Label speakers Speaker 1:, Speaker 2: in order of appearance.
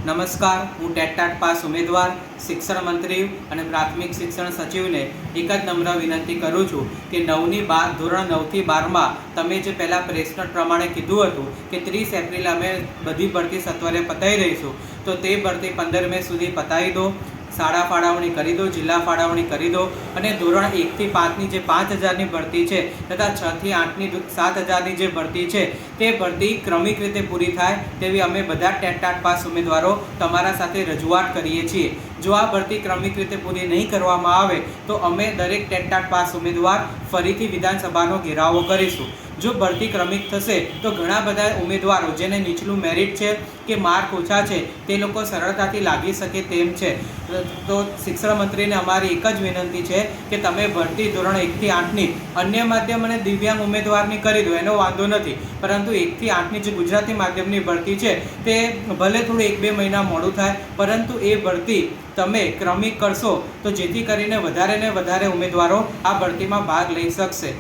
Speaker 1: નમસ્કાર, હું TET pass ઉમેદવાર શિક્ષણ મંત્રી અને પ્રાથમિક શિક્ષણ સચિવને એક જ નમ્ર વિનંતી કરું છું કે ધોરણ 9 થી 12માં તમે જે પહેલાં પ્રેસ નોટ પ્રમાણે કીધું હતું કે 30 એપ્રિલ અમે બધી ભરતી સત્વરે પતાવી રહીશું, તો તે ભરતી 15 મે સુધી પતાવી દો. શાળા ફાળવણી કરી દો, જિલ્લા ફાળવણી કરી દો અને ધોરણ 1 થી 5ની જે 5000ની ભરતી છે તથા 6 થી 8ની 7000ની જે ભરતી છે તે ભરતી ક્રમિક રીતે પૂરી થાય તેવી અમે બધા ટેટ પાસ ઉમેદવારો તમારા સાથે રજૂઆત કરીએ છીએ. જો આ ભરતી ક્રમિક રીતે પૂરી નહીં કરવામાં આવે તો અમે દરેક ટેટ પાસ ઉમેદવાર ફરીથી વિધાનસભાનો ઘેરાવો કરીશું. જો ભરતી ક્રમિક થશે તો ઘણા બધા ઉમેદવારો જેને નીચલું મેરિટ છે કે માર્ક ઓછા છે તે લોકો સરળતાથી લાગી શકે તેમ છે. તો શિક્ષણ મંત્રીને અમારી એક જ વિનંતી છે કે તમે ભરતી ધોરણ 1 થી 8ની અન્ય માધ્યમ અને દિવ્યાંગ ઉમેદવારની કરી દો, એનો વાંધો નથી, પરંતુ 1 થી 8ની જે ગુજરાતી માધ્યમની ભરતી છે તે ભલે થોડું 1-2 મહિના મોડું થાય, પરંતુ એ ભરતી તમે ક્રમિક કરશો તો જેથી કરીને વધારે ને વધારે ઉમેદવારો આ ભરતીમાં ભાગ લઈ શકશે.